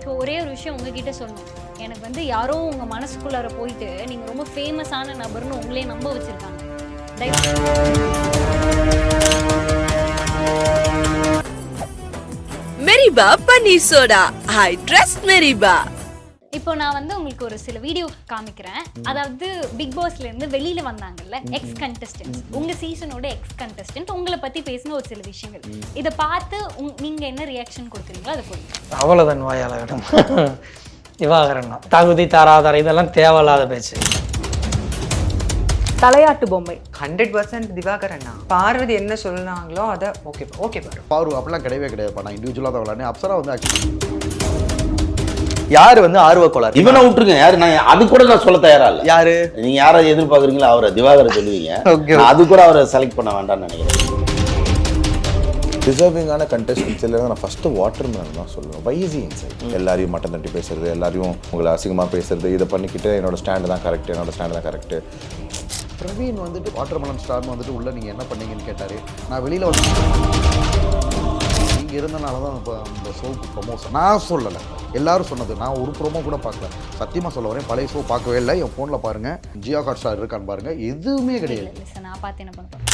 எனக்கு ஒரே ஒரு விஷயம் உங்ககிட்ட சொல்லணும். எனக்கு வந்து யாரோ உங்க மனசுக்குள்ளார போயிட்டு நீங்க ரொம்ப ஃபேமஸான நபர்னு உங்களே நம்ப வச்சிருக்காங்க. மெரிபா பன்னீர் சோடா. ஐ ட்ரஸ்ட் மெரிபா. இப்போ நான் வந்து உங்களுக்கு ஒரு சில வீடியோ காமிக்கிறேன். அதாவது பிக் பாஸ்ல இருந்து வெளியில வந்தாங்கல்ல எக்ஸ் கண்டஸ்டன்ட்ஸ், உங்க சீசனோட எக்ஸ் கண்டஸ்டன்ட் உங்களை பத்தி பேசின ஒரு சில விஷயங்கள். இதை பார்த்து நீங்க என்ன ரியாக்ஷன் கொடுக்குறீங்களோ அதை கொடுங்க. அவ்வளோதான் வாயாளகடம். திவாகரன் தகுதி தராதர இதெல்லாம் தேவையில்லாத பேச்சு. தலையாட்டு பொம்மை 100% திவாகரண்ணா. பார்வதி என்ன சொன்னாங்களோ அதை ஓகே பாரு அப்படிலாம் கிடையவே கிடையாதுப்பா. நான் இண்டிவிஜுவலாக தான் விளையாடுறேன். அப்சரா வந்து ஆக்சுவலி யார் வந்து ஆர்வ கோளாறு இவனை விட்டுருங்க. யாரு நான் அது கூட நான் சொல்ல தயாரா இல்ல. யாரு நீங்க யாரை எதிர்பார்க்குறீங்களோ அவரை திவாகரை சொல்லுவீங்க. நான் அது கூட அவரை செலக்ட் பண்ண வேண்டாம்னு நினைக்கிறேன். டிசர்விங்கான கண்டெஸ்டன்ஸ் எல்லாம் நான் ஃபர்ஸ்ட் வாட்டர்மேன் தான் சொல்லுவேன். வைசி இன்சைட் எல்லாரையும் மட்டன் தட்டி பேசுறது, எல்லாரையும் உங்களை அசிங்கமாக பேசுறது, இதை பண்ணிக்கிட்டு என்னோட ஸ்டாண்டு தான் கரெக்டு. பிரவீன் வந்துட்டு வாட்டர்மெலன் ஸ்டார்னு வந்துட்டு உள்ள நீங்கள் என்ன பண்ணீங்கன்னு கேட்டார். நான் வெளியில் வந்து நீங்கள் இருந்தனால தான் இப்போ அந்த ஷோவுக்கு ப்ரொமோஷன் நான் சொல்லலை, எல்லாரும் சொன்னது. நான் ஒரு ப்ரோமோ கூட பார்க்கல, சத்தியமாக சொல்ல வரேன். பழைய ஷோ பார்க்கவே இல்லை. என் ஃபோனில் பாருங்கள், ஜியோ ஹாட் ஸ்டார் இருக்கான்னு பாருங்கள், எதுவுமே கிடையாது. நான் பார்த்து என்ன பண்ணுறேன்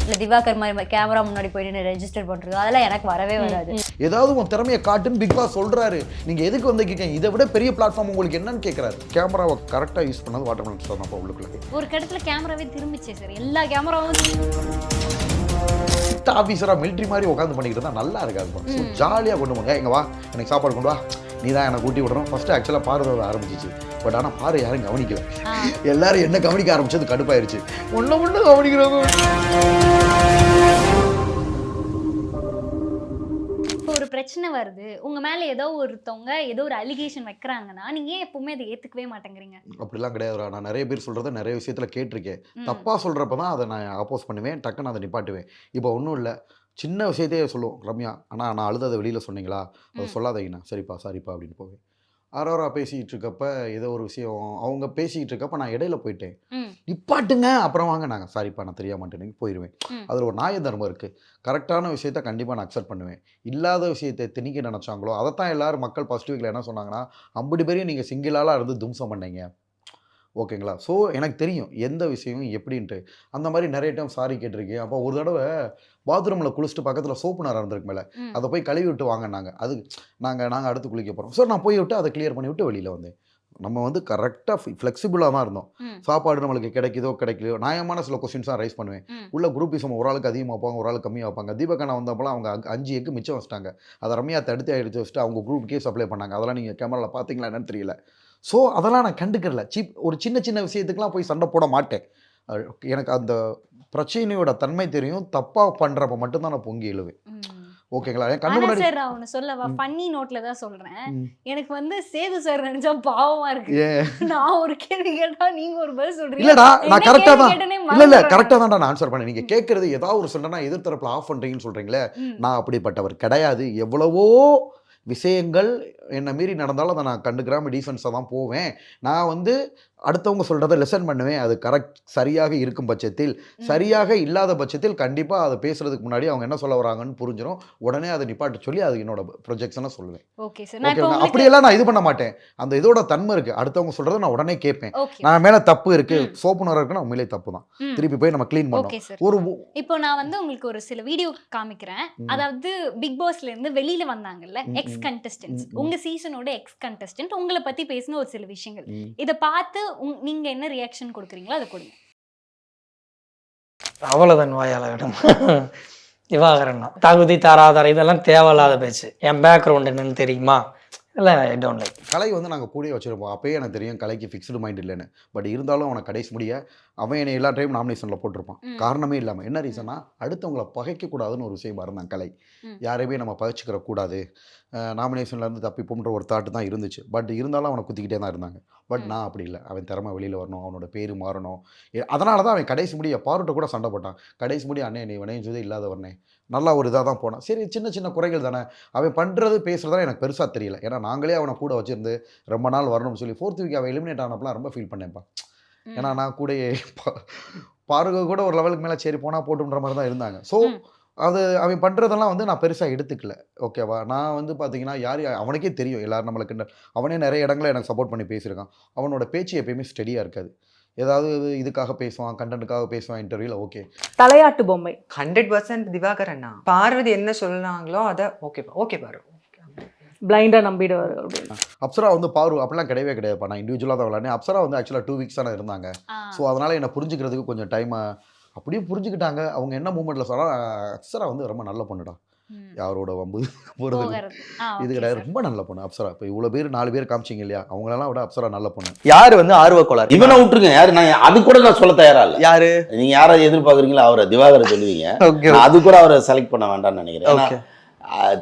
இல்லை திவாகர் மாதிரி கேமரா முன்னாடி போயிட்டு ரெஜிஸ்டர் பண்ணுறது அதெல்லாம் எனக்கு வரவே வராது. ஏதாவது உன் திறமையை காட்டுன்னு பிக் பாஸ் சொல்கிறாரு. நீங்கள் எதுக்கு வந்து கேட்க, இதை விட பெரிய பிளாட்ஃபார்ம் உங்களுக்கு என்னன்னு கேட்குறாரு. கேமராவை கரெக்டாக யூஸ் பண்ணது வாட்டர்மெலன் ஸ்டார் தான் உள்ளுக்குள்ளே. ஒரு கடத்துல கேமராவே திரும்பிச்சே சார், எல்லா கேமராவும் ஆஃபீஸராக மிலிட்ரி மாதிரி உட்காந்து பண்ணிக்கிட்டு தான் நல்லா இருக்காது. ஜாலியாக கொண்டு போங்க. எங்க வா எனக்கு சாப்பாடு கொண்டு வா, நீ தான் எனக்கு ஊட்டி விடுறோம். ஃபர்ஸ்ட் ஆக்சுவலாக பார்வை ஆரம்பிச்சிச்சு. பட் ஆனால் பாரு யாரும் கவனிக்கல. எல்லாரும் என்ன கவனிக்க ஆரம்பிச்சது கடுப்பாயிருச்சு. ஒன்று கவனிக்கிறவங்க. ஒரு பிரச்சனை வருது, உங்க மேல ஏதோ ஒருத்தவங்க ஏதோ ஒரு அலிகேஷன் வைக்கிறாங்கன்னா நீங்க ஏன் எப்பவுமே அதை ஏத்துக்கவே மாட்டேங்கிறீங்க? அப்படிலாம் கிடையாதுடா. நான் நிறைய பேர் சொல்றத நிறைய விஷயத்துல கேட்டிருக்கேன். தப்பா சொல்றப்ப தான் அதை நான் அப்போஸ் பண்ணுவேன், டக்குன்னு அதை நிப்பாட்டுவேன். இப்போ ஒன்றும் இல்லை, சின்ன விஷயத்தையே சொல்லுவோம். ரம்யா ஆனால் நான் அழுததை வெளியில் சொன்னீங்களா, அதை சொல்லாதீங்கண்ணா, சரிப்பா சாரிப்பா அப்படின்னு போவேன். ஆரோரா பேசிக்கிட்டு இருக்கப்ப ஏதோ ஒரு விஷயம் அவங்க பேசிக்கிட்டு இருக்கப்ப நான் இடையில போயிட்டேன், நிப்பாட்டுங்க அப்புறம் வாங்க, நாங்கள் சாரிப்பா நான் தெரிய மாட்டேன்னு போயிடுவேன். அதில் ஒரு நியாய தர்மம் இருக்குது. கரெக்டான விஷயத்த கண்டிப்பாக நான் அக்செப்ட் பண்ணுவேன். இல்லாத விஷயத்தை திணிக்க நினச்சாங்களோ அதைத்தான் எல்லாரும் மக்கள் ஃபர்ஸ்ட் வீக்கில் என்ன சொன்னாங்கன்னா, 50 பேரையும் நீங்கள் சிங்கிளாக இருந்து தும்சம் பண்ணீங்க, ஓகேங்களா. ஸோ எனக்கு தெரியும் எந்த விஷயம் எப்படின்ட்டு. அந்த மாதிரி நிறைய டைம் சாரி கேட்டிருக்கேன். அப்போ ஒரு தடவை பாத்ரூமில் குளிச்சுட்டு பக்கத்தில் சோப்பு நேரம் இருந்திருக்கு மேலே, அதை போய் கழுவி விட்டு வாங்கினாங்க. அது நாங்கள் அடுத்து குளிக்க போகிறோம். ஸோ நான் போய் விட்டு அதை கிளியர் பண்ணி விட்டு வெளியில் வந்தேன். நம்ம வந்து கரெக்டாக ஃப்ளெக்சிபிளாக தான் இருந்தோம். சாப்பாடு நம்மளுக்கு கிடைக்குதோ கிடைக்கலையோ நியாயமான சில கொஸ்டின்ஸ் தான் ரைஸ் பண்ணுவேன். உள்ள குரூப்பிசம் ஒரு ஆளுக்கு அதிகமாக வைப்பாங்க, ஒரு ஆளுக்கு கம்மியாக வைப்பாங்க. தீபகண்ணா வந்தப்போலாம் அவங்க 5 எக்கு மிச்சம் வச்சிட்டாங்க. அதை ரம்யா தடுத்து எடுத்து வச்சுட்டு அவங்க குரூப்புக்கே சப்ளை பண்ணாங்க. அதெல்லாம் நீங்கள் கேமராவில் பார்த்தீங்களா என்னன்னு தெரியல. ஸோ அதெல்லாம் நான் கண்டுக்கிறல. ஒரு சின்ன விஷயத்துக்குலாம் போய் சண்டை போட மாட்டேன். எனக்கு அந்த பிரச்சனையோட தன்மை தெரியும். தப்பாக பண்ணுறப்ப மட்டும்தான் நான் பொங்கி எழுவேன். ஓகேங்களா. கண்ணு முன்னாடி சார் நான் ஒன்னு சொல்லவா, பண்ணி நோட்ல தான் சொல்றேன். எனக்கு வந்து சேது சார் நினைச்சா பாவமா இருக்கு. நான் ஒரு கேள்வி கேட்டா நீங்க ஒரு பதில் சொல்றீங்க. இல்லடா நான் கரெக்டா தான் இல்ல கரெக்டா தான் நான் ஆன்சர் பண்ணேன். நீங்க கேட்கறது ஏதாவது ஒரு சொன்னா எதிர்த்தரப்புல ஆஃப் பண்றீங்கன்னு சொல்றீங்களே, நான் அப்படிப்பட்டவர் கிடையாது. எவ்வளவோ விஷயங்கள் என்னை மீறி நடந்தாலும் அதை நான் கண்டுக்கிறாம டீஃபென்ஸாக தான் போவேன். நான் வந்து அடுத்தவங்க சொல்கிறத லெசன் பண்ணுவேன். அது கரெக்ட் சரியாக இருக்கும் பட்சத்தில், சரியாக இல்லாத பட்சத்தில் கண்டிப்பாக அதை பேசுறதுக்கு முன்னாடி அவங்க என்ன சொல்ல வராங்கன்னு புரிஞ்சிடும். உடனே அதை நிப்பாட்ட சொல்லி அது என்னோட ப்ரொஜெக்ஷனை சொல்லுவேன். Okay sir. அப்படியெல்லாம் நான் இது பண்ண மாட்டேன். அந்த இதோட தன்மை இருக்குது. அடுத்தவங்க சொல்கிறத நான் உடனே கேட்பேன். நான் மேலே தப்பு இருக்குது, சோப்பு நேரம் இருக்குன்னா உண்மையிலே தப்பு தான். திருப்பி போய் நம்ம க்ளீன் பண்ணோம். ஒரு இப்போ நான் வந்து உங்களுக்கு ஒரு சில வீடியோ காமிக்கிறேன். அதாவது பிக் பாஸ்ல இருந்து வெளியில வந்தாங்கல்ல எக்ஸ் கண்டஸ்டன்ட்ஸ், உங்க சீசனோட எக்ஸ் கண்டஸ்டன்ட் உங்களை பத்தி பேசின ஒரு சில விஷயங்கள். இதை பார்த்து நீங்க என்ன ரியாக்ஷன் கொடுக்குறீங்களோ அதை கொடுங்க. அவ்வளோதான் வாயாளகடம். திவாகரன் தகுதி தராதர இதெல்லாம் தேவையில்லாத பேச்சு. என் பேக்ரவுண்ட் என்னன்னு தெரியுமா? இல்லை, ஐ டோன்ட் லைக். கலை வந்து நாங்கள் கூடயே வச்சுருப்போம். அப்போயே எனக்கு தெரியும் கலைக்கு ஃபிக்ஸ்டு மைண்ட் இல்லைன்னு. பட் இருந்தாலும் அவனை கடைசி முடிய அவன் என்னை எல்லா டைம் நாமினேஷனில் போட்டிருப்பான். காரணமே இல்லாமல். என்ன ரீசன்னா, அடுத்தவங்களை பகைக்கக்கூடாதுன்னு ஒரு விஷயம் இருந்தான் கலை. யாரையுமே நம்ம பகைச்சிக்கிற கூடாது, நாமினேஷன்லேருந்து தப்பிப்போம்ன்ற ஒரு தாட்டு தான் இருந்துச்சு. பட் இருந்தாலும் அவனை குத்திக்கிட்டே தான் இருந்தாங்க. பட் நான் அப்படி இல்லை. அவன் திறமை வெளியில் வரணும், அவனோட பேர் மாறணும். அதனால தான் அவன் கடைசி முடிய பாருட்ட கூட சண்டை போட்டான். கடைசி முடிய அண்ணே நீ வினைஞ்சதே இல்லாதவனே, நல்லா ஒரு இதாக தான் போனான். சரி, சின்ன குறைகள் தானே. அவன் பண்ணுறது பேசுகிறதா எனக்கு பெருசாக தெரியல. ஏன்னா நாங்களே அவனை கூட வச்சுருந்து ரொம்ப நாள் வரணும்னு சொல்லி 4th வீக் அவன் எலிமினேட் ஆனப்பெல்லாம் ரொம்ப ஃபீல் பண்ணேன்ப்பா. ஏன்னா நான் கூட பாருங்க கூட ஒரு லெவலுக்கு மேலே சரி போனால் போட்டுன்ற மாதிரி தான் இருந்தாங்க. ஸோ அது அவன் பண்ணுறதெல்லாம் வந்து நான் பெருசாக எடுத்துக்கல. ஓகேவா? நான் வந்து பார்த்தீங்கன்னா, அவனுக்கே தெரியும் எல்லாரும் நம்மள கிண்டல். அவனே நெறைய இடங்கள்ல எனக்கு சப்போர்ட் பண்ணி பேசியிருக்கான். அவனோட பேச்சு எப்பயுமே ஸ்டெடியா இருக்காது. ஏதாவது இதுக்காக பேசுவான், கன்டென்ட்டுக்காக பேசுவான் இன்டர்வியூல ஓகே. தலையாட்டு பொம்மை. 100% திவாகர் அண்ணா. பார்வதி என்ன சொன்னாங்களோ அதை ஓகே ஓகே பாரு. பிளைண்டா நம்பிடுவாரு அப்படின்னு. அப்சரா வந்து பாரு அப்படிலாம் கிடையவே கிடையாதுப்பா. நான் இண்டிவிஜுவலா தான் விளையாடினேன். அப்சரா வந்து ஆக்சுவலா 2 வீக்ஸ் தானே இருந்தாங்க. ஸோ அதனால என்ன புரிஞ்சுக்கிறதுக்கு கொஞ்சம் டைம் அப்படியே புரிஞ்சுக்கிட்டாங்க. அவங்க என்ன மூமெண்ட்ல சொன்னா அப்சரா வந்து ரொம்ப நல்ல பொண்ணுடா. யாரோட வம்பு போறது இது கிடையாது. ரொம்ப நல்ல பொண்ணு அப்சரா. இப்போ இவ்வளோ பேர் 4 பேர் காமிச்சிங்க இல்லையா, அவங்களெல்லாம் விட அப்சரா நல்ல பொண்ணு. யாரு வந்து ஆர்வ கோளாறு? இவனை விட்டுருங்க. யாரு நான் அது கூட நான் சொல்ல தயாரா இல்ல. யாரு நீங்க யாரை எதிர்பார்க்குறீங்களோ அவரை திவாகரை சொல்லுவீங்க. நான் அது கூட அவரை செலக்ட் பண்ண வேண்டாம்னு நினைக்கிறேன். ஏன்னா,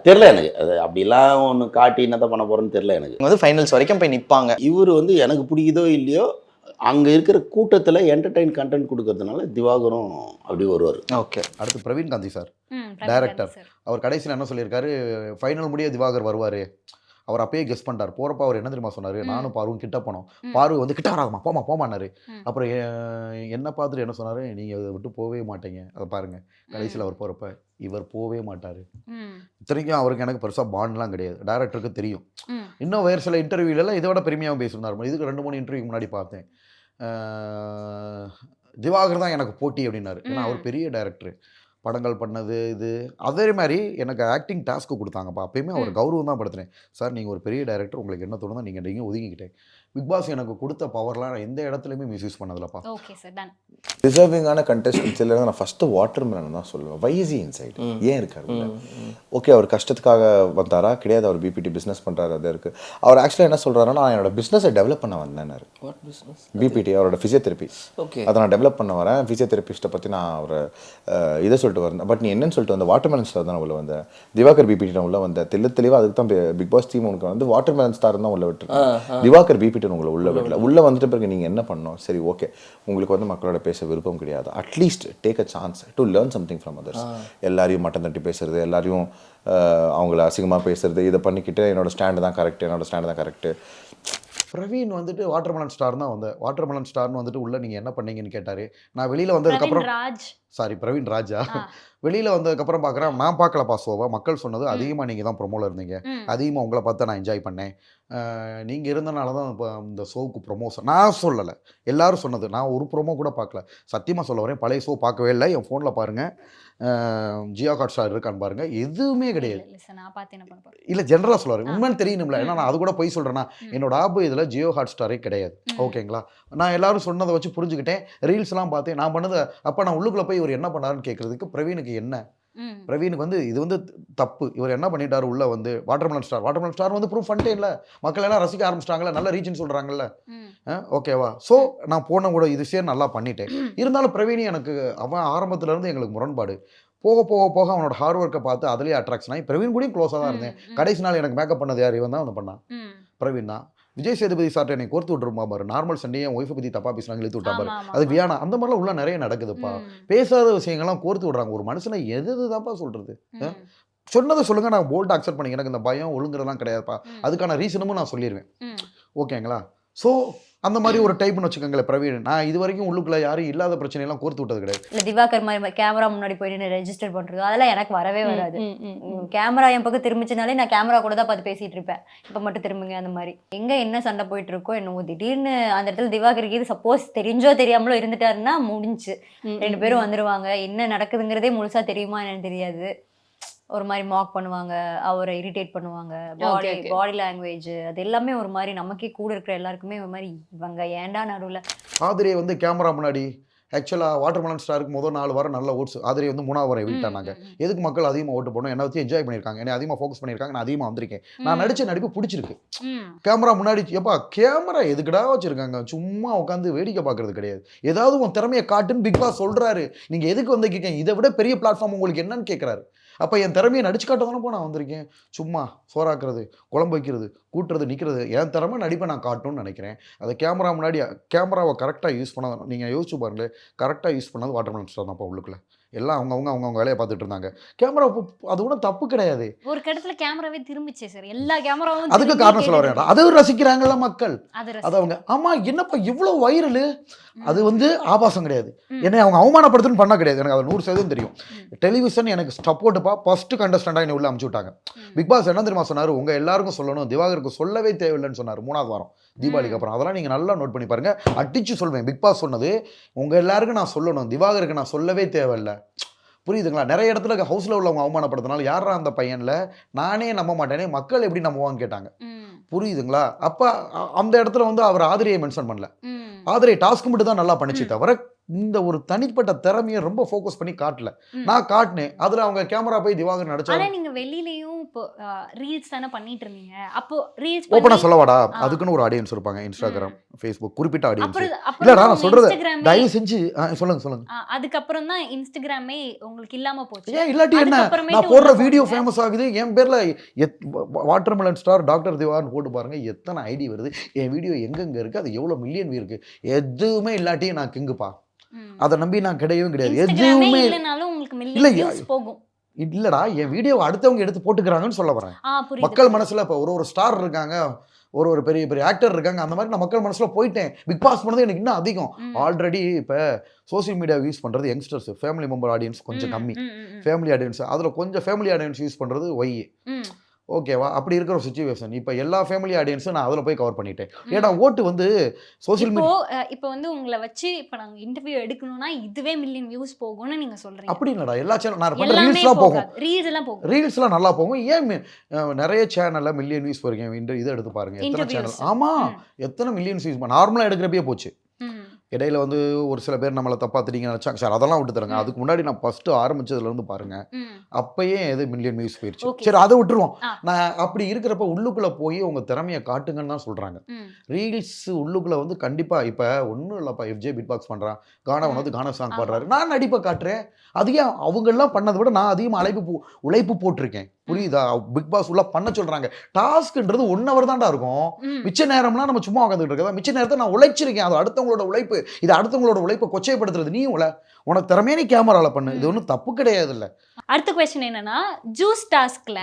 தெரியல எனக்கு அது அப்படிலாம் ஒன்று காட்டி என்னதான் பண்ண போறேன்னு தெரியல எனக்கு. வந்து ஃபைனல்ஸ் வரைக்கும் போய் நிப்பாங்க. இவர் வந்து எனக்கு பிடிக்குதோ இல்லையோ அங்கே இருக்கிற கூட்டத்தில் என்டர்டெயின் கண்டென்ட் கொடுக்கறதுனால திவாகரும் அப்படி வருவார். ஓகே. அடுத்து பிரவீன் காந்தி சார், டைரக்டர். அவர் கடைசியில் என்ன சொல்லியிருக்காரு, ஃபைனல் முடிய திவாகர் வருவார். அவர் அப்பயே கெஸ் பண்ணிட்டார். போகிறப்ப அவர் என்ன தெரியுமா சொன்னார், நானும் பாருவும் கிட்ட போனோம். பாரு வந்து கிட்ட வராதமா போமான்னாரு. அப்புறம் என்ன பார்த்துட்டு என்ன சொன்னார், நீங்கள் அதை விட்டு போகவே மாட்டீங்க. அதை பாருங்கள் கடைசியில் அவர் போகிறப்ப இவர் போகவே மாட்டார். இத்தனைக்கும் அவருக்கு எனக்கு பெருசாக பாண்ட்லாம் கிடையாது. டைரக்டருக்கு தெரியும். இன்னும் வேறு சில இன்டர்வியூலலாம் இதை விட பெருமையாகவும் பேசியிருந்தார். இதுக்கு 2-3 இன்டர்வியூக்கு முன்னாடி பார்த்தேன். திவாகர் தான் எனக்கு போட்டி அப்படின்னாரு. ஏன்னா அவர் பெரிய டைரக்டர், படங்கள் பண்ணது இது. அதே மாதிரி எனக்கு ஆக்டிங் டாஸ்க்கு கொடுத்தாங்கப்பா. அப்பயுமே அவர் கௌரவம் தான் படுத்துறேன். சார் நீங்கள் ஒரு பெரிய டைரக்டர், உங்களுக்கு என்ன தோணுதோ நீங்கள் ஒதுங்கிக்கிட்டேன். பிக் பாஸ் எனக்கு கொடுத்த பவர்லாம் நான் எந்த இடத்துலையுமே மிஸ்யூஸ் பண்ணதில்லப்பா. Okay sir, done. டிசர்விங்கான கண்டெஸ்டன்ஸில் நான் ஃபஸ்ட்டு வாட்டர்மெலன் தான் சொல்லுவேன். வைசி இன்சைட் ஏன் இருக்காரு? ஓகே, அவர் கஷ்டத்துக்காக வந்தாரா? கிடையாது. அவர் பிபிடி பிஸ்னஸ் பண்ணுறாரு. அது இருக்குது. அவர் ஆக்சுவலாக என்ன சொல்கிறாருன்னா, நான் என்னோட பிஸ்னஸை டெவலப் பண்ண வந்தேன்னாரு. பிபிடி அவரோட ஃபிசியோதெரப்பி. ஓகே, அதை நான் டெவலப் பண்ண வரேன். ஃபிசியோதெரபிஸ்ட்டை பற்றி நான் அவரை இதை சொல்லிட்டு வரேன். பட் நீ என்னன்னு சொல்லிட்டு வந்த வாட்டர்மெலன் ஸ்டார் தான் உள்ள வந்த திவாகர் பிபிடி நான் உள்ள வந்த தெளிவாக அதுக்கு தான் பிக் பாஸ் டீம் உனக்கு வந்து வாட்டர்மெலன் ஸ்டார் தான் உள்ள விட்டுருக்கேன். திவாகர் பிபிடி உங்களை உள்ள விடல. உள்ளே வந்துட்டு பிறகு நீங்கள் என்ன பண்ணணும்? சரி ஓகே, உங்களுக்கு வந்து மக்களோட பேச விருப்பம் கிடையாது. At least take a chance to learn something from others. எல்லாரையும் மட்டம் தட்டி பேசுறது, எல்லாரையும் அவங்கள அசிங்கமாக பேசுறது, இதை பண்ணிக்கிட்டு என்னோட ஸ்டாண்டு தான் கரெக்டு. பிரவீன் வந்துட்டு வாட்டர்மெலன் ஸ்டார் தான் வந்தேன். வாட்டர்மெலன் ஸ்டார்னு வந்துட்டு உள்ள நீங்கள் என்ன பண்ணீங்கன்னு கேட்டார். நான் வெளியில் வந்ததுக்கப்புறம் பிரவீன் ராஜா வெளியில் வந்ததுக்கப்புறம் பார்க்குறேன். நான் பார்க்கலப்பா ஷோவை. மக்கள் சொன்னது அதிகமாக நீங்கள் தான் ப்ரொமோவில் இருந்தீங்க, அதிகமாக உங்களை பார்த்து நான் என்ஜாய் பண்ணேன். நீங்கள் இருந்தனால தான் இப்போ இந்த ஷோவுக்கு ப்ரொமோஷன். நான் சொல்லலை, எல்லாரும் சொன்னது. நான் ஒரு ப்ரொமோ கூட பார்க்கல. சத்தியமாக சொல்ல வரேன், பழைய ஷோ பார்க்கவே இல்லை. என் ஃபோனில் பாருங்கள், ஜியோ ஹாட் ஸ்டார் இருக்கான்னு பாருங்கள், எதுவுமே கிடையாது. இல்லை ஜென்ரலாக சொல்லுவார், உண்மைன்னு தெரியணும்ல. ஏன்னா நான் அது கூட போய் சொல்கிறேன்னா, என்னோட ஆப் இதில் ஜியோ ஹாட் ஸ்டாரே கிடையாது. ஓகேங்களா? நான் எல்லாரும் சொன்னதை வச்சு புரிஞ்சுக்கிட்டேன். ரீல்ஸ்லாம் பார்த்தேன். நான் பண்ணது அப்போ நான் உள்ளுக்குள்ளே போய் இவர் என்ன பண்ணாருன்னு கேட்குறதுக்கு பிரவீனுக்கு என்ன, பிரவீனுக்கு வந்து இது வந்து தப்பு. இவர் என்ன பண்ணிட்டாரு, உள்ள வந்து வாட்டர்மெலன் ஸ்டார் வந்து ப்ரூஃப் பண்ணிட்டே இல்லை. மக்கள் எல்லாம் ரசிக்க ஆரம்பிச்சிட்டாங்களே, நல்ல ரீச்னு சொல்கிறாங்கல்ல. ஓகேவா? ஸோ நான் போன கூட இது சேர் நல்லா பண்ணிட்டேன். இருந்தாலும் பிரவீனி எனக்கு அவன் ஆரம்பத்துலேருந்து எங்களுக்கு முரண்பாடு. போக அவனோட ஹார்ட் ஒர்க்கை பார்த்து அதுலேயே அட்ராக்ஷன் ஆகி பிரவீன் கூடயும் க்ளோஸாக தான் இருந்தேன். கடைசி நாள் எனக்கு மேக்கப் பண்ணது யார்? இவன் தான் வந்து பண்ணான், பிரவீன் தான். விஜய் சேதுபதி சார்ட்ட என்னை கோர்த்து விட்டுருமா பாரு. நார்மல் சண்டே என் ஒய்ஃபை பற்றி தப்பாக பேசுனாங்க, இழுத்து விட்டா பாரு. அது வியானா. அந்த மாதிரிலாம் உள்ள நிறைய நடக்குதுப்பா. பேசாத விஷயங்கள்லாம் கோர்த்து விடுறாங்க. ஒரு மனுஷனை எதுதான்ப்பா சொல்கிறது? சொன்னதை சொல்லுங்கள், நான் போல்டாக அக்செப்ட் பண்ணி. எனக்கு இந்த பயம் ஒழுங்குறதெல்லாம் கிடையாதுப்பா. அதுக்கான ரீசனும் நான் சொல்லிடுவேன். ஓகேங்களா? ஸோ அந்த மாதிரி ஒரு டைப்னு வச்சுக்கோங்களேன் பிரவீன். நான் இது வரைக்கும் உள்ளுக்குள்ள யாரும் இல்லாத பிரச்சனையெல்லாம் கோர்த்து விட்டது கிடையாது. இல்லை திவாகர் மாதிரி கேமரா முன்னாடி போயிட்டு ரெஜிஸ்டர் பண்ணுறது அதெல்லாம் எனக்கு வரவே வராது. கேமரா என் பக்கம் திரும்பிச்சினாலே நான் கேமரா கூட தான் பார்த்து பேசிகிட்டு இருப்பேன். இப்போ மட்டும் திரும்புங்க அந்த மாதிரி. எங்கே என்ன சண்டை போயிட்டு இருக்கோ என்னவோ திடீர்னு அந்த இடத்துல திவாகருக்கு இது சப்போஸ் தெரிஞ்சோ தெரியாமலோ இருந்துட்டாருன்னா முடிஞ்சு 2 பேரும் வந்துடுவாங்க. என்ன நடக்குதுங்கிறதே முழுசாக தெரியுமா என்னன்னு தெரியாது. ஒரு மாதிரி மாக் பண்ணுவாங்க, அவரை இரிட்டேட் பண்ணுவாங்க. பாடி லாங்குவேஜ் அது எல்லாமே ஒரு மாதிரி நமக்கே கூட இருக்கிற எல்லாருக்குமே ஒரு மாதிரி இவங்க ஏன்டா நடுவில். ஆதிரை வந்து கேமரா முன்னாடி ஆக்சுவலாக வாட்டர்மெலன் ஸ்டாருக்கு முதல் 4 வாரம் நல்ல ஓட்ஸ். ஆதிரை வந்து 3ஆவது வாரம் வீட்டானாங்க. எதுக்கு மக்கள் அதிகமாக ஓட்டு போடணும், என்னை வச்சு என்ஜாய் பண்ணியிருக்காங்க, என்னை அதிகமாக ஃபோக்கஸ் பண்ணியிருக்காங்க, நான் அதிகமாக வந்திருக்கேன், நான் நடித்த நடிப்பு பிடிச்சிருக்கு. கேமரா முன்னாடி எப்பா கேமரா எதுக்குடா வச்சுருக்காங்க? சும்மா உட்காந்து வேடிக்கை பார்க்கறது கிடையாது. ஏதாவது உன் திறமையை காட்டுன்னு பிக் பாஸ் சொல்கிறாரு. நீங்கள் எதுக்கு வந்து கேட்க, இதை விட பெரிய பிளாட்ஃபார்ம் உங்களுக்கு என்னன்னு கேட்குறாரு. அப்போ என் திறமையை நடிச்சு காட்ட தானே நான் வந்திருக்கேன். சும்மா சோறாக்குறது, குழம்பு வைக்கிறது, கூட்டுறது, நிற்கிறது, என் திறமை நடிப்பை நான் காட்டணும்னு நினைக்கிறேன். அதை கேமரா முன்னாடி கேமராவை கரெக்டாக யூஸ் பண்ண நீங்கள் யோசிச்சு பாருங்களேன். கரெக்டாக யூஸ் பண்ணது வாட்டர்மெலன் ஸ்டார் தான்ப்பா உள்ளுக்குள்ள. எல்லாம் அவங்க வேலையை பார்த்துட்டு இருந்தாங்க. கேமரா அது ஒன்றும் தப்பு கிடையாது. ஒரு இடத்துல கேமராவே திரும்பிச்சே சார், எல்லா கேமராவும் அதுக்கு காரணம் சொல்ல வரேன், அதை ரசிக்கிறாங்கல்ல மக்கள். அது அவங்க ஆமா என்னப்பா இவ்வளோ வைரலு, அது வந்து ஆபாசம் கிடையாது. என்னை அவங்க அவமானப்படுத்துன்னு பண்ண கிடையாது, எனக்கு அது 100% தெரியும். டெலிவிஷன் எனக்கு சப்போர்ட்டுப்பா. ஃபர்ஸ்ட் கண்டஸ்டண்டாக என்னை உள்ள அமுச்சு விட்டாங்க. பிக் பாஸ் என்ன தெரியுமா சொன்னார், உங்க எல்லாருக்கும் சொல்லணும், திவாகருக்கு சொல்லவே தேவையில்லைன்னு சொன்னார் 3வது வாரம் தீபாவளிக்கு அப்புறம். அதெல்லாம் நீங்கள் நல்லா நோட் பண்ணி பாருங்க, அடிச்சு சொல்வேன். பிக் பாஸ் சொன்னது உங்க எல்லாருக்கும் நான் சொல்லணும், திவாகருக்கு நான் சொல்லவே தேவையில்லை. புரியுதுங்களா? நிறைய இடத்துல ஹவுஸில் உள்ளவங்க அவமானப்படுத்தினால யாரா அந்த பையனில் நானே நம்ப மாட்டேனே, மக்கள் எப்படி நம்புவான்னு கேட்டாங்க. புரியுதுங்களா? அப்போ அந்த இடத்துல வந்து அவர் ஆதிரியை மென்ஷன் பண்ணல. ஆதிரை டாஸ்க் மட்டும் தான் நல்லா பண்ணிச்சு தவிர இந்த ஒரு தனிப்பட்ட திறமையை ரொம்ப ஃபோக்கஸ் பண்ணி காட்டல. நான் காட்டினேன், அதில் அவங்க கேமரா போய் திவாகர் நடிச்சாங்க. ஆனால் நீங்கள் வெளியிலையும் இப்போ ரீல்ஸ் தானே பண்ணிட்டு இருந்தீங்க. அப்போ ரீல்ஸ் ஓப்பனாக சொல்லவாடா, அதுக்குன்னு ஒரு ஆடியன்ஸ் இருப்பாங்க, இன்ஸ்டாகிராம், ஃபேஸ்புக், குறிப்பிட்ட ஆடியன்ஸ். இல்லடா நான் சொல்றது தயவு செஞ்சு சொல்லுங்க. அதுக்கப்புறம் தான் இன்ஸ்டாகிராமே உங்களுக்கு இல்லாம போச்சு. ஏன் இல்லாட்டி என்ன, நான் போடுற வீடியோ ஃபேமஸ் ஆகுது, என் பேர்ல வாட்டர்மெலன் ஸ்டார் டாக்டர் திவாகர்னு போட்டு பாருங்க, எத்தனை ஐடி வருது, என் வீடியோ எங்கெங்க இருக்கு, அது எவ்வளவு மில்லியன் வியூ இருக்கு. எதுவுமே இல்லாட்டி நான் கிங்குப்பா, அதை நம்பி நான் கிடையவே கிடையாது. எதுவுமே இல்லைனாலும் உங்களுக்கு மில்லியன் வியூஸ் போகும். இல்லடா, என் வீடியோ அடுத்தவங்க எடுத்து போட்டுக்கிறாங்கன்னு சொல்ல வரேன். மக்கள் மனசுல இப்ப ஒரு ஸ்டார் இருக்காங்க, ஒரு பெரிய பெரிய ஆக்டர் இருக்காங்க, அந்த மாதிரி நான் மக்கள் மனசுல போயிட்டேன். பிக் பாஸ் பண்ணது எனக்கு இன்னும் அதிகம். ஆல்ரெடி இப்போ சோசியல் மீடியா யூஸ் பண்றது யங்ஸ்டர்ஸ், ஃபேமிலி மெம்பர் ஆடியன்ஸ் கொஞ்சம் கம்மி. ஃபேமிலி ஆடியன்ஸ் அதுல கொஞ்சம் ஃபேமிலி ஆடியன்ஸ் யூஸ் பண்றது ஒய். ஓகேவா? அப்படி இருக்கிற ஒரு சுச்சுவேஷன். இப்போ எல்லா ஃபேமிலி ஆடியன்ஸும் நான் அதில் போய் கவர் பண்ணிட்டேன். ஏன்னா ஓட்டு வந்து சோசியல் மீடியா இப்போ வந்து உங்களை வச்சு இப்போ நாங்கள் இன்டர்வியூ எடுக்கணும்னா இதுவே மில்லியன் வியூஸ் போகும்னு நீங்கள் சொல்கிறீங்க. அப்படி இல்லைடா, எல்லா சேனல் நான் பண்ணுற ரீல்ஸ்லாம் போகும், ரீல்ஸ்லாம் நல்லா போகும். ஏன் நிறைய சேனலில் மில்லியன் வியூஸ் போகிறீங்க, இதை எடுத்து பாருங்க எத்தனை சேனல். ஆமாம், எத்தனை மில்லியன்ஸ் வியூஸ் நார்மலாக எடுக்கிறப்பே போச்சு. இடையில வந்து ஒரு சில பேர் நம்மளை தப்பா திடீங்க நினைச்சாங்க சார், அதெல்லாம் விட்டு தரங்க. அதுக்கு முன்னாடி நான் ஃபர்ஸ்ட் ஆரம்பிச்சதுல இருந்து பாருங்க, அப்பயே எது மில்லியன் வியூஸ் போயிடுச்சு. சரி அதை விட்டுருவோம். நான் அப்படி இருக்கிறப்ப உள்ளுக்குள்ள போய் உங்க திறமையை காட்டுங்கன்னு தான் சொல்றாங்க. ரீல்ஸ் உள்ளுக்குள்ள வந்து கண்டிப்பா இப்ப ஒன்றும் இல்லப்பா, எஃப்ஜே பிட் பாக்ஸ் பண்றான், கானா வந்து கானா சாங் பாடுறாரு, நான் நடிப்பை காட்டுறேன். அதிக அவங்க எல்லாம் பண்ணதை விட நான் அதிகமாக உழைப்பு போட்டிருக்கேன். புரியுதா? பிக் பாஸ் உள்ள பண்ண சொல்றாங்க. டாஸ்க்ன்றது 1 hour தான்டா இருக்கும். மிச்ச நேரம்லாம் நம்ம சும்மா உட்காந்துட்டு இருக்கா, மிச்ச நேரத்தை நான் உழைச்சிருக்கேன். அது அடுத்தவங்களோட உழைப்பு, இது அடுத்தவங்களோட உழைப்பை கொச்சைப்படுத்துறது. நீ உனக்கு திறமையான கேமரால பண்ணு, இது ஒன்றும் தப்பு கிடையாது. இல்லை. அடுத்த கொஸ்டின் என்னன்னா, ஜூஸ் டாஸ்க்ல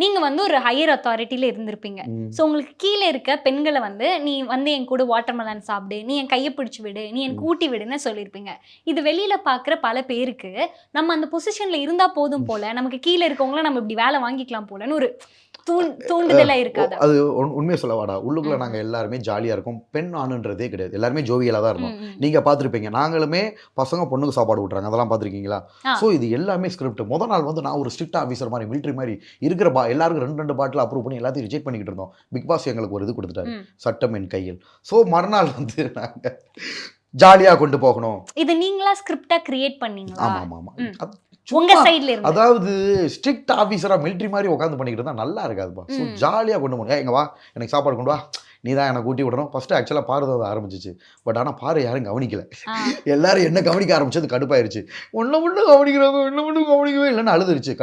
நீங்க வந்து ஒரு ஹையர் அத்தாரிட்டியில இருந்திருப்பீங்க. ஸோ உங்களுக்கு கீழே இருக்க பெண்களை வந்து நீ வந்து என் கூட வாட்டர்மெலன் சாப்பிடு, நீ என் கையை பிடிச்சி விடு, நீ எனக்கு ஊட்டி விடுன்னு சொல்லியிருப்பீங்க. இது வெளியில பாக்குற பல பேருக்கு நம்ம அந்த பொசிஷன்ல இருந்தா போதும் போல, நமக்கு கீழே இருக்கவங்கள நம்ம இப்படி வேலை வாங்கிக்கலாம் போலன்னு ஒரு தூண்டுதலா இருக்காது. அது உண்மையை சொல்லவாடா, உள்ளுக்குள்ள நாங்க எல்லாருமே ஜாலியா இருக்கோம். பெண் ஆணுன்றதே கிடையாது, எல்லாருமே ஜோவியலா தான் இருந்தோம். நீங்க பாத்திருப்பீங்க, நாங்களுமே பசங்க பொண்ணுக்கு சாப்பாடு விட்டுறாங்க, அதெல்லாம் பாத்திருக்கீங்களா? ஸோ இது எல்லாமே ஸ்கிரிப்ட். முதல் நாள் வந்து நான் ஒரு ஸ்ட்ரிக்ட் ஆஃபீஸர் மாதிரி, மிலிட்ரி மாதிரி இருக்கிற எல்லாருக்கும் 2 பாட்டில் அப்ரூவ் பண்ணி எல்லாத்தையும் ரிஜெக்ட் பண்ணிக்கிட்டு இருந்தோம். பிக் பாஸ் எங்களுக்கு ஒரு இது கொடுத்துட்டாரு, சட்டம் என் கையில். ஸோ மறுநாள் வந்து நாங்க ஜாலியா கொண்டு போகணும். இது நீங்களா ஸ்கிரிப்டா கிரியேட் பண்ணீங்களா? ஆமா ஆமா, உங்க சைடுல இருந்து. அதாவது ஸ்ட்ரிக்ட் ஆஃபீஸரா மிலிட்ரி மாதிரி உட்காந்து பண்ணிக்கிட்டு இருந்தா நல்லா இருக்காதுப்பா. ஸோ ஜாலியா கொண்டு போகணும். எங்க வா, எனக்கு சாப்பாடு கொண்டு வா, நீ தான் எனக்கு ஊட்டி விடணும். ஃபர்ஸ்ட் ஆக்சுவலாக பாரு தான் ஆரம்பிச்சிச்சு. பட் ஆனால் பாரு யாரும் கவனிக்கல. எல்லாரும் என்ன கவனிக்க ஆரம்பிச்சது கடுப்பாயிருச்சு. ஒன்று கவனிக்கிறாங்க, ஒன்று கவனிக்கவே இல்லைன்னு அழுதுருச்சு.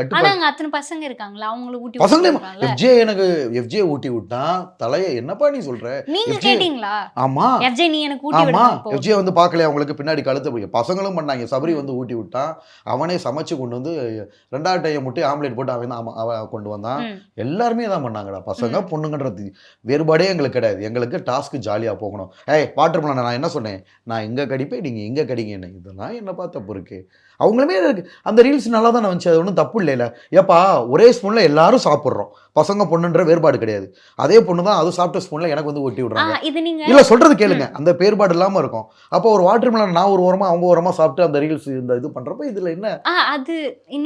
அத்தனை பசங்க இருக்காங்களா, அவங்களை ஊட்டி பசங்களே எஃப்ஜே எனக்கு எஃப்ஜே ஊட்டி விட்டான். தலையை என்னப்பா நீ சொல்ற? நீங்க கேட்டீங்களா? ஆமா எஃப்ஜே நீ எனக்கு ஊட்டி விடு. எஃப்ஜே வந்து பார்க்கல, அவங்களுக்கு பின்னாடி கழுத்து போய் பசங்களும் பண்ணாங்க. சபரி வந்து ஊட்டி விட்டான், அவனே சமைச்சு கொண்டு வந்து 2வது டைம் முட்டை ஆம்லேட் போட்டு அவன் கொண்டு வந்தான். எல்லாருமே தான் பண்ணாங்கடா. பசங்க பொண்ணுங்கன்றது வேறுபாடே எங்களுக்கு கிடையாது. எங்களுக்கு டாஸ்க் ஜாலியா போகணும். வாட்டர்மெலன் நான் என்ன சொன்னேன், நான் இங்க கடிப்பேன், நீங்க இங்க கடிங்க. என்ன இதெல்லாம் என்னப்பா தப்பு இருக்கு? அவங்களுமே அந்த ரீல்ஸ் நல்லா தானே வந்துச்சு, அது ஒன்றும் தப்பு இல்லைல்ல. ஏப்பா ஒரே ஸ்பூன்ல எல்லாரும் சாப்பிட்றோம், பசங்க பொண்ணுன்ற வேறுபாடு கிடையாது. அதே பொண்ணு தான் அது சாப்பிட்ட ஸ்பூன்ல எனக்கு வந்து ஒட்டி விடுறாங்க. இல்ல சொல்றது கேளுங்க, அந்த வேறுபாடு இல்லாம இருக்கும். அப்போ ஒரு வாட்டர்மெலன் நான் ஒரு ஓரமா அவங்க ஓரமா சாப்பிட்டு அந்த ரீல்ஸ் இந்த இது பண்றப்ப இதுல என்ன, அது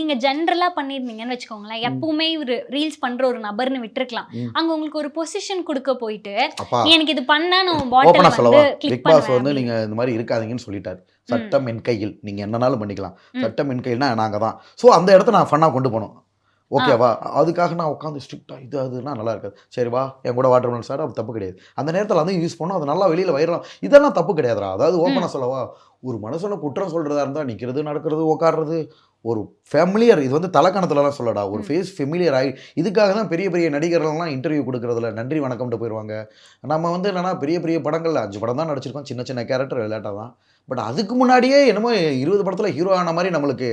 நீங்க ஜென்ரலா பண்ணிருந்தீங்கன்னு வச்சுக்கோங்களேன். எப்பவுமே ஒரு ரீல்ஸ் பண்ற ஒரு நபர்னு விட்டுருக்கலாம். அங்க உங்களுக்கு ஒரு பொசிஷன் கொடுக்க போயிட்டு எனக்கு இது பண்ணா நான் பாட்டில் வந்து கிளிக் பண்ணுவேன். வந்து நீங்க இந்த மாதிரி இருக்காதீங்கன்னு சொல்லிட்டாரு. சட்டம் என் கையில், நீங்க என்னனாலும் பண்ணிக்கலாம். சட்டம் என் கையில்னா நாங்க தான். ஸோ அந்த இடத்த நான் ஃபன்னா கொண்டு போனோம். ஓகேவா? அதுக்காக நான் உட்காந்து ஸ்ட்ரிக்டா இது அதுனா நல்லா இருக்காது. சரி வா என் கூட வாட்டர்மெலன் சார், அது தப்பு கிடையாது. அந்த நேரத்தில் அதையும் யூஸ் பண்ணோம், அது நல்லா வெளியில் வைரலாம். இதெல்லாம் தப்பு கிடையாதுடா. அதாவது ஓப்பனாக சொல்லவா, ஒரு மனுஷனை குற்றம் சொல்றதா இருந்தால் நிற்கிறது, நடக்கிறது, உட்காடுறது ஒரு ஃபேமிலியர். இது வந்து தலைக்கணத்துலலாம் சொல்லடா, ஒரு ஃபேஸ் ஃபெமிலியர் ஆகி. இதுக்காக தான் பெரிய பெரிய நடிகர்கள்லாம் இன்டர்வியூ கொடுக்குறதுல நன்றி வணக்கம்ட்டு போயிடுவாங்க. நம்ம வந்து என்னன்னா பெரிய பெரிய படங்களில் 5 படம் தான் நடிச்சிருக்கோம், சின்ன சின்ன கேரக்டர் விளையாட்டாக தான். பட் அதுக்கு முன்னாடியே என்னமோ 20 படத்தில் ஹீரோ ஆன மாதிரி நம்மளுக்கு,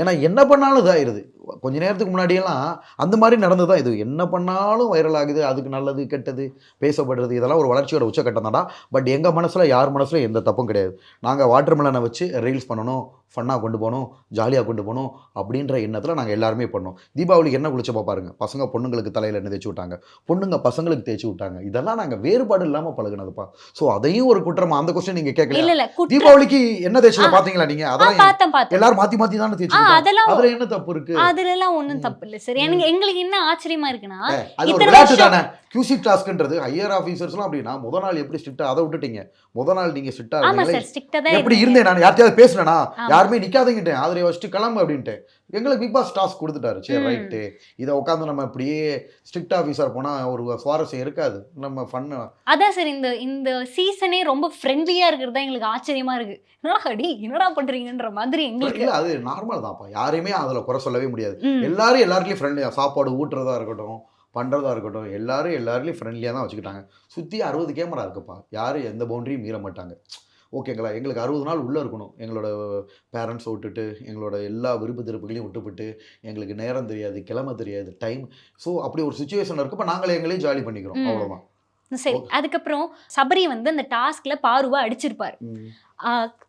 ஏன்னா என்ன பண்ணாலும் இதாகிடுது. கொஞ்ச நேரத்துக்கு முன்னாடியெல்லாம் அந்த மாதிரி நடந்து தான் இது. என்ன பண்ணாலும் வைரல் ஆகுது, அதுக்கு நல்லது கெட்டது பேசப்படுறது, இதெல்லாம் ஒரு வளர்ச்சியோட உச்சக்கட்டம் தான்டா. பட் எங்கள் மனசில் யார் மனசுல எந்த தப்பும் கிடையாது. நாங்கள் வாட்டர் மெலனை வச்சு ரீல்ஸ் பண்ணணும், ஃபன்னாக கொண்டு போகணும், ஜாலியாக கொண்டு போகணும் அப்படின்ற எண்ணத்தில் நாங்கள் எல்லாருமே பண்ணோம். தீபாவளிக்கு என்ன குளிச்சப்பா பாருங்க, பசங்க பொண்ணுங்களுக்கு தலையில் என்ன தேய்ச்சி விட்டாங்க, பொண்ணுங்க பசங்களுக்கு தேய்ச்சி விட்டாங்க. இதெல்லாம் நாங்கள் வேறுபாடு இல்லாமல் பழகுனதுப்பா. ஸோ அதையும் ஒரு குற்றமா, அந்த கொஸ்டின் நீங்கள் கேட்கல. இல்ல தீபாவளிக்கு என்ன தேய்ச்சல பார்த்தீங்களா நீங்கள்? அதெல்லாம் பார்த்தேன். எல்லாரும் மாற்றி மாற்றி தானே தேய்ச்சி, அதெல்லாம் அதில் என்ன தப்பு இருக்கு? அதுலலாம் ஒண்ணும் தப்பு இல்ல சார். எங்களுக்கு என்ன ஆச்சரியமா இருக்குன்னா, அது ஒரு இத்தனை விளையாட்டு வருஷம் தானே. QC டாஸ்க்ன்றது ஹையர் ஆஃபீஸர்ஸ்லாம் அப்படின்னா முத நாள் எப்படி ஸ்ட்ரிக்டா அதை விட்டுட்டீங்க. முத நாள் நீங்க ஸ்ட்ரிக்டா ஆமா இருந்தீங்களே. சார், ஸ்ட்ரிக்ட்டா தான் எப்படி இருந்தேன் நான்? யார்ட்டையாவது பேசுனேனா? யாருமே நிக்காதீங்கட்டேன், ஆதரவை வச்சுட்டு கிளம்பு அப்படின்ட்டு. எங்களுக்கு பிக் பாஸ் டாஸ்க் கொடுத்துட்டாரு. சரி ரைட்டு, இதை உட்காந்து நம்ம இப்படியே ஸ்ட்ரிக்ட் ஆஃபீஸர் போனா ஒரு சுவாரஸ்யம் இருக்காது. நம்ம ஃபன்னு. அதான் சார், இந்த சீசனே ரொம்ப ஃப்ரெண்ட்லியா இருக்கிறது தான் எங்களுக்கு ஆச்சரியமா இருக்கு. என்னடா பண்றீங்கன்ற மாதிரி எங்களுக்கு. இல்ல அது நார்மல் தான்ப்பா, யாரையுமே அதுல குறை சொல்லவே முடியாது. எல்லாரும் எல்லாருக்கும் ஃப்ரெண்ட்லியா, சாப்பாடு ஊட்டுறதா இருக்கட்டும், பண்ணுறதா இருக்கட்டும், எல்லாரையும் ஃப்ரெண்ட்லியாக தான் வச்சுக்கிட்டாங்க. சுற்றி 60 கேமரா இருக்குப்பா, யாரும் எந்த பவுண்டரியும் மீற மாட்டாங்க. ஓகேங்களா? எங்களுக்கு 60 நாள் உள்ளே இருக்கணும். எங்களோட பேரண்ட்ஸை விட்டுட்டு, எங்களோட எல்லா விருப்ப திருப்புகளையும் விட்டுவிட்டு, எங்களுக்கு நேரம் தெரியாது, கிழமை தெரியாது, டைம். ஸோ அப்படி ஒரு சுச்சுவேஷன் இருக்கப்போ நாங்களே எங்களையும் ஜாலி பண்ணிக்கிறோம், அவ்வளோதான். சரி, அதுக்கப்புறம் சபரி வந்து அந்த டாஸ்க்ல பாருவா அடிச்சிருப்பாரு.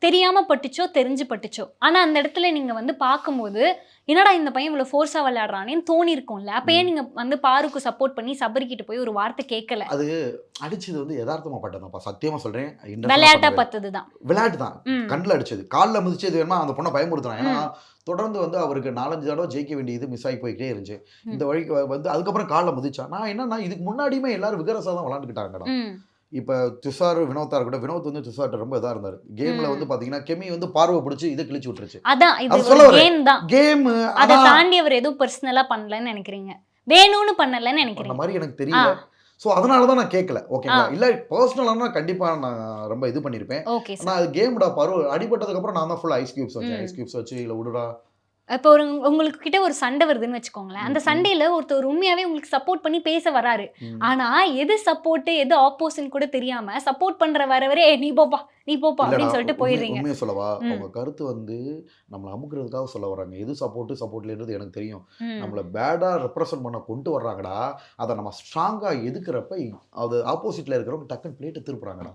தெரியாம பட்டுச்சோ தெரிஞ்சு பட்டுச்சோ, ஆனா அந்த இடத்துல நீங்க வந்து பார்க்கும்போது என்னடா இந்த பையன் இவ்வளவு ஃபோர்ஸா விளையாடுறானேன்னு தோணி இருக்கும்ல. அப்பயே நீங்க வந்து பாருக்கு சப்போர்ட் பண்ணி சபரி கிட்ட போய் ஒரு வார்த்தை கேட்கல. அது அடிச்சது வந்து யதார்த்தமா பட்டதாப்பா, சத்தியமா சொல்றேன். விளையாட்டா பத்ததுதான், விளையாட்டு தான். கண்ணில் அடிச்சது, காலில் மிதிச்சது வேணுமா அந்த பொண்ணை பயமுறுத்துறான். ஏன்னா தொடர்ந்து வந்து அவருக்கு 4-5 தடவை ஜெயிக்க வேண்டியது மிஸ் ஆகி போய்கிட்டே இருந்துச்சு. இந்த வழிக்கு வந்து அதுக்கப்புறம் காலில் மிதிச்சா. நான் என்னன்னா, இதுக்கு முன்னாடியுமே எல்லாரும் விகரசா தான் விளையாண்டுக்கிட்டாங்கடா. இப்போ துஷார் வினோத்தா இருக்கட்டும், வினோத் வந்து துஷார்ட்ட ரொம்ப இதாக இருந்தார். கேமில் வந்து பார்த்தீங்கன்னா கெமி வந்து பார்வை பிடிச்சி இதை கிழிச்சு விட்டுருச்சு. அதான் இது ஒரு கேம் தான். கேம் அதை தாண்டி அவர் எதுவும் பர்சனலாக பண்ணலன்னு நினைக்கிறீங்க, வேணும்னு பண்ணலன்னு நினைக்கிறீங்க? அந்த மாதிரி எனக்கு தெரியல. ஸோ அதனால தான் நான் கேட்கல. ஓகேங்களா? இல்லை பர்சனலானா கண்டிப்பாக நான் ரொம்ப இது பண்ணியிருப்பேன். நான் அது கேம்டா பாரு, அடிபட்டதுக்கப்புறம் நான் தான் ஃபுல்லாக ஐஸ் கியூப்ஸ் வச்சேன். ஐஸ் கியூப்ஸ் வச்சு இல்லை விடுடா. இப்போ உங்களுக்கு கிட்ட ஒரு சண்டை வருதுன்னு வச்சுக்கோங்களேன். அந்த சண்டையில ஒருத்தர் உண்மையாவே உங்களுக்கு சப்போர்ட் பண்ணி பேச வராரு. ஆனா எது சப்போர்ட் எது ஆப்போசிட் கூட தெரியாம சப்போர்ட் பண்ற வரவரே நீ போப்பா அப்படின்னு சொல்லிட்டு போயிடுறீங்க. உண்மையை சொல்லவா, அவங்க கருத்து வந்து நம்மளை அமுக்குறதுக்காக சொல்ல வர்றாங்க. எது சப்போர்ட்லேருந்து எனக்கு தெரியும். நம்மளை பேடா ரெப்ரசன்ட் பண்ண கொண்டு வர்றாங்கடா. அதை நம்ம ஸ்ட்ராங்கா எதுக்குறப்ப அது ஆப்போசிட்ல இருக்கிறவங்க டக்குன்னு பிளேட்டை திருப்புறாங்கடா.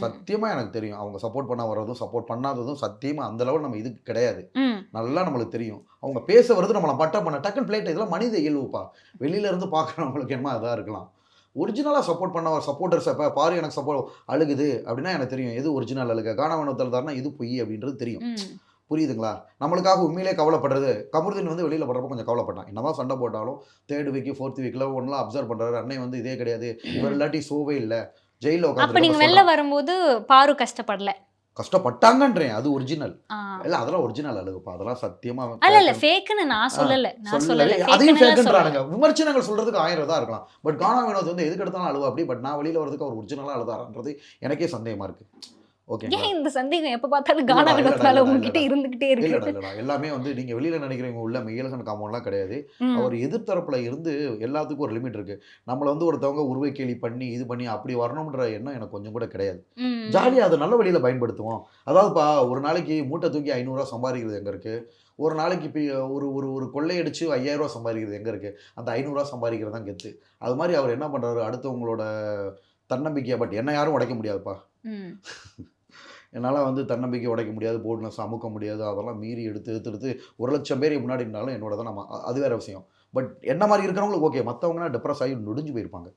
சத்தியமா எனக்கு தெரியும். அவங்க சப்போர்ட் பண்ண வர்றதும் சப்போர்ட் பண்ணாததும் சத்தியமா அந்த லெவல் நம்ம இதுக்கு கிடையாது. நல்லா நம்மளுக்கு தெரியும். அவங்க பேச வருது, நம்மளை பட்டம் பண்ண டக்குன்னு பிளேட். இதெல்லாம் மனித இயல்புப்பா. வெளியில இருந்து பார்க்குறவங்களுக்கு என்னமா அதாக இருக்கலாம். ஒரிஜினலாக சப்போர்ட் பண்ண சப்போர்ட்டர்ஸ் இப்போ பாரு எனக்கு சப்போர்ட் அழுகுது அப்படின்னா எனக்கு தெரியும் எது ஒரிஜினல் அழுக. காணவனத்தில் தானே இது பொய் அப்படின்றது தெரியும். புரியுதுங்களா? நம்மளுக்காக உண்மையிலே கவலைப்படுறது. கமருதீன் வந்து வெளியில் படுறப்ப கொஞ்சம் கவலைப்பட்டான். என்னதான் சண்டை போட்டாலும் 3rd வீக் 4th வீக்கில் ஒன்றுலாம் அப்சர்வ் பண்ணுறாரு. அன்னை வந்து இதே கிடையாது, இவர் இல்லாட்டி சோவே இல்லை, ஜெயிலில் உட்காந்து. அப்போ நீங்கள் வெளில வரும்போது பாரு கஷ்டப்படல? கஷ்டப்பட்டாங்கன்றேன், அது ஒரிஜினல் இல்ல. அதெல்லாம் ஒரிஜினல் அழுகுப்பா, அதெல்லாம் சத்தியமா இல்ல ஃபேக்னு நான் சொல்லல. அதையும் ஃபேக்ன்றானுங்க. விமர்சனங்கள் சொல்றதுக்கு 1000 தான் இருக்கலாம். பட் கானா வினோத் வந்து எதுக்கு எடுத்தாலும் அழுவா அப்படி. பட் நான் வெளியில வரதுக்கு அவர் ஒரிஜினலா அழுதாரான்றது எனக்கே சந்தேகமா இருக்கு. ஏன் இந்த சந்தேகம் எப்ப பார்த்தாலும் கானா வினோத்னால உங்ககிட்ட இருந்துகிட்டே இருக்கு? இல்லடா, எல்லாமே வந்து நீங்க வெளியில நினைக்கிறவங்க உள்ள மெய்யழகன் காமெல்லாம் கிடையாது. அவர் எதிர்த்தரப்புல இருந்து எல்லாத்துக்கும் ஒரு லிமிட் இருக்கு. நம்மள வந்து ஒருத்தவங்க உருவை கேலி பண்ணி இது பண்ணி அப்படி வரணும்ன்ற எண்ணம் எனக்கு கொஞ்சம் கூட கிடையாது. ஜாலியா அதை நல்ல வழியில பயன்படுத்துவோம். அதாவதுப்பா, ஒரு நாளைக்கு மூட்டை தூக்கி 500 ரூபா சம்பாதிக்கிறது எங்க இருக்கு? ஒரு நாளைக்கு இப்போ ஒரு கொள்ளையடிச்சு 5000 ரூபா சம்பாதிக்கிறது எங்க இருக்கு? அந்த 500 ரூபா சம்பாதிக்கிறது தான் கெத்து. அது மாதிரி அவர் என்ன பண்றாரு, அடுத்தவங்களோட தன்னம்பிக்கையா. பட் என்ன யாரும் உடைக்க முடியாதுப்பா. என்னால் வந்து தன்னம்பிக்கை உடைக்க முடியாது, போர்ட்னஸ் அமுக்க முடியாது. அதெல்லாம் மீறி எடுத்து 1,00,000 பேர் முன்னாடி இருந்தாலும் என்னோட தான் நம்ம, அது வேற விஷயம். பட் என்ன மாதிரி இருக்கிறவங்களுக்கு ஓகே. மற்றவங்கன்னா டிப்ரெஸ் ஆகி நொடிஞ்சு போயிருப்பாங்க,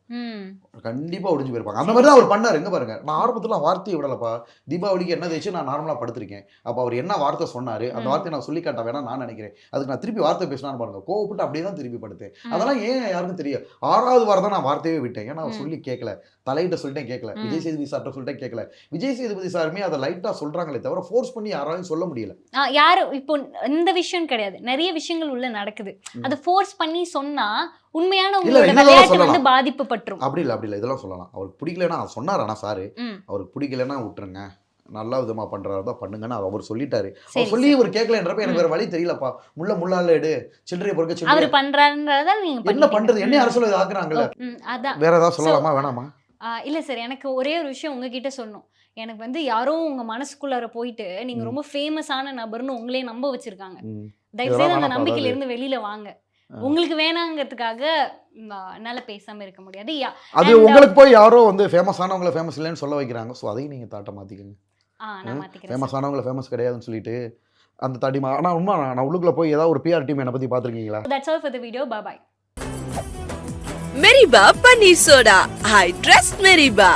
கண்டிப்பாக ஒடிஞ்சு போயிருப்பாங்க. அந்த மாதிரி தான் அவர் பண்ணார். எங்கே பாருங்க, நான் ஆரம்பத்தில் வார்த்தையை விடலப்பா. தீபாவளிக்கு என்ன தேய்ச்சி நான் நார்மலாக படுத்திருக்கேன். அப்போ அவர் என்ன வார்த்தை சொன்னார், அந்த வார்த்தையை நான் சொல்லி காட்ட வேணாம் நான் நினைக்கிறேன். அதுக்கு நான் திருப்பி வார்த்தை பேசினான்னு பாருங்க, கோவப்பட்டு அப்படியே தான் திருப்பி படுத்தேன். அதெல்லாம் ஏன் யாருக்கும் தெரியும். 6வது வாரம் தான் நான் வார்த்தையே விட்டேன். ஏன்னா அவர் சொல்லி கேட்கல, தலையிட்ட சொல்லிட்டேன் கேட்கல, விஜய் சேதுபதி சார்ட்ட சொல்லிட்டேன் கேட்கல. விஜய் சேதுபதி சாருமே அதை லைட்டாக சொல்கிறாங்களே தவிர ஃபோர்ஸ் பண்ணி யாராலையும் சொல்ல முடியல. யாரும் இப்போ இந்த விஷயம் கிடையாது, நிறைய விஷயங்கள் உள்ள நடக்குது. அதை ஃபோர்ஸ் பண்ணி சொன்னா உண்மையான உங்களோட விளையாட்டு வந்து பாதிப்பு பற்றும். அப்படி இல்லை, இதெல்லாம் சொல்லலாம். அவருக்கு பிடிக்கலன்னா சொன்னார். ஆனால் சாரு அவருக்கு பிடிக்கலன்னா விட்டுருங்க, நல்ல விதமா பண்றாரு தான் பண்ணுங்கன்னு அவர் சொல்லிட்டாரு. அவர் சொல்லி இவர் கேட்கலன்றப்ப எனக்கு வேற வழி தெரியலப்பா. முள்ளால எடு, சில்லறையை பொறுக்க சில்லறை அவர் பண்றாருன்றத நீங்க என்ன பண்றது, என்ன அரசியல் இது ஆக்குறாங்கல்ல. அதான் வேற ஏதாவது சொல்லலாமா வேணாமா? இல்ல சார், எனக்கு ஒரே ஒரு விஷயம் உங்ககிட்ட சொல்லணும். எனக்கு வந்து யாரோ உங்க மனசுக்குள்ளார போயிட்டு நீங்க ரொம்ப ஃபேமஸான நபர்னு உங்களே நம்ப வச்சிருக்காங்க. தயவு செய்து அந்த நம்பிக்கையில இருந்து வெளியில வாங்க. உங்களுக்கு வேணாங்கிறதுக்காக என்னால பேசாம இருக்க முடியாது. அது உங்களுக்கு போய் யாரோ வந்து ஃபேமஸ் ஆனவங்கள ஃபேமஸ் இல்லைன்னு சொல்ல வைக்கிறாங்க. ஸோ அதையும் நீங்கள் தாட்ட மாற்றிக்கங்க. நான் மாத்திக்கிறேன். ஃபேமஸ் ஆனவங்கள ஃபேமஸ் கிடையாதுன்னு சொல்லிட்டு அந்த தடி ஆனால் உண்மை நான் உள்ளுக்குள்ளே போய் ஏதாவது ஒரு பிஆர் டீம் என்னை பற்றி பார்த்துருக்கீங்களா? That's all for the video. Bye bye. Meriba Paneer Soda. I trust Meriba.